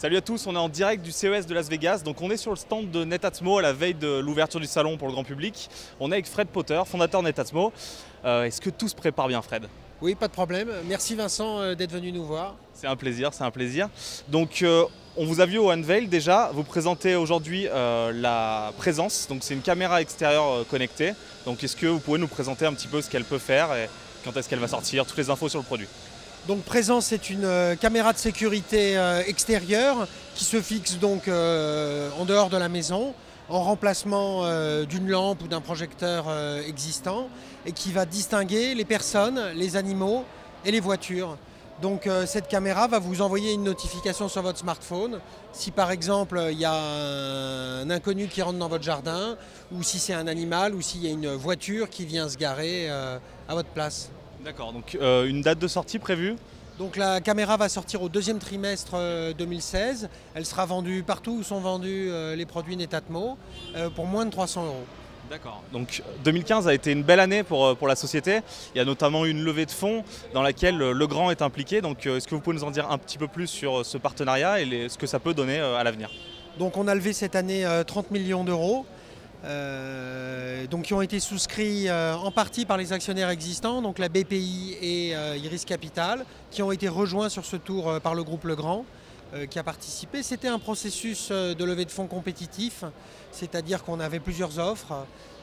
Salut à tous, on est en direct du CES de Las Vegas, donc on est sur le stand de Netatmo à la veille de l'ouverture du salon pour le grand public. On est avec Fred Potter, fondateur de Netatmo. Est-ce que tout se prépare bien, Fred? Oui, pas de problème. Merci Vincent d'être venu nous voir. C'est un plaisir, c'est un plaisir. Donc on vous a vu au Unveil déjà, vous présentez aujourd'hui la Présence, donc c'est une caméra extérieure connectée. Donc est-ce que vous pouvez nous présenter un petit peu ce qu'elle peut faire et quand est-ce qu'elle va sortir, toutes les infos sur le produit? Donc Présence, c'est une caméra de sécurité extérieure qui se fixe donc en dehors de la maison en remplacement d'une lampe ou d'un projecteur existant et qui va distinguer les personnes, les animaux et les voitures. Donc cette caméra va vous envoyer une notification sur votre smartphone si par exemple il y a un inconnu qui rentre dans votre jardin ou si c'est un animal ou s'il y a une voiture qui vient se garer à votre place. D'accord, donc une date de sortie prévue? Donc la caméra va sortir au deuxième trimestre 2016. Elle sera vendue partout où sont vendus les produits Netatmo pour moins de 300 €. D'accord. Donc 2015 a été une belle année pour la société. Il y a notamment eu une levée de fonds dans laquelle Legrand est impliqué. Donc est-ce que vous pouvez nous en dire un petit peu plus sur ce partenariat et ce que ça peut donner à l'avenir? Donc on a levé cette année 30 millions d'euros. Donc qui ont été souscrits en partie par les actionnaires existants, donc la BPI et Iris Capital, qui ont été rejoints sur ce tour par le groupe Legrand qui a participé. C'était un processus de levée de fonds compétitif, c'est-à-dire qu'on avait plusieurs offres.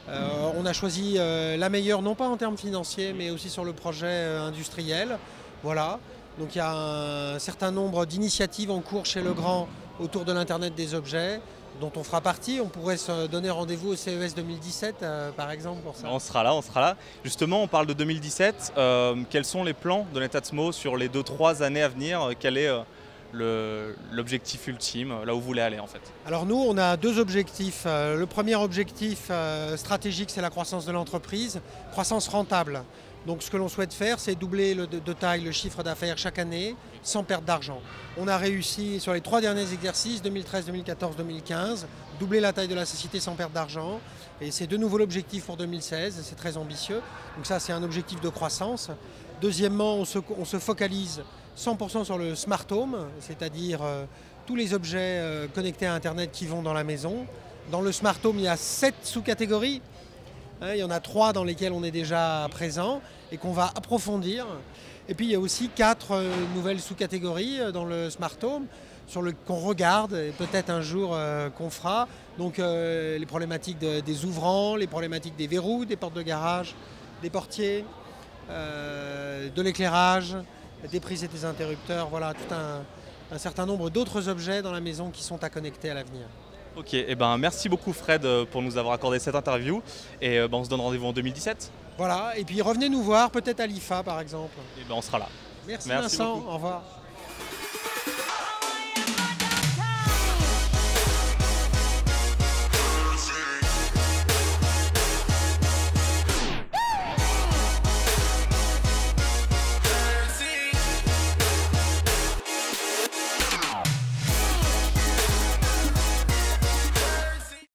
On a choisi la meilleure, non pas en termes financiers, mais aussi sur le projet industriel. Voilà. Donc il y a un certain nombre d'initiatives en cours chez Legrand autour de l'Internet des objets, dont on fera partie. On pourrait se donner rendez-vous au CES 2017 par exemple pour ça. On sera là, on sera là. Justement, on parle de 2017. Quels sont les plans de Netatmo sur les 2-3 années à venir? Quel est l'objectif ultime, là où vous voulez aller en fait? Alors nous, on a deux objectifs. Le premier objectif stratégique, c'est la croissance de l'entreprise, croissance rentable. Donc ce que l'on souhaite faire, c'est doubler de taille le chiffre d'affaires chaque année sans perdre d'argent. On a réussi sur les 3 derniers exercices, 2013, 2014, 2015, doubler la taille de la société sans perdre d'argent. Et c'est de nouveau l'objectif pour 2016, c'est très ambitieux. Donc ça, c'est un objectif de croissance. Deuxièmement, on se focalise 100% sur le smart home, c'est-à-dire tous les objets connectés à Internet qui vont dans la maison. Dans le smart home, il y a 7 sous-catégories. Il y en a 3 dans lesquelles on est déjà présent et qu'on va approfondir. Et puis il y a aussi 4 nouvelles sous-catégories dans le smart home qu'on regarde et peut-être un jour qu'on fera. Donc les problématiques des ouvrants, les problématiques des verrous, des portes de garage, des portiers, de l'éclairage, des prises et des interrupteurs. Voilà, tout un certain nombre d'autres objets dans la maison qui sont à connecter à l'avenir. Ok, et merci beaucoup Fred pour nous avoir accordé cette interview et on se donne rendez-vous en 2017. Voilà, et puis revenez nous voir peut-être à l'IFA par exemple. Et on sera là. Merci Merci Vincent, beaucoup. au revoir.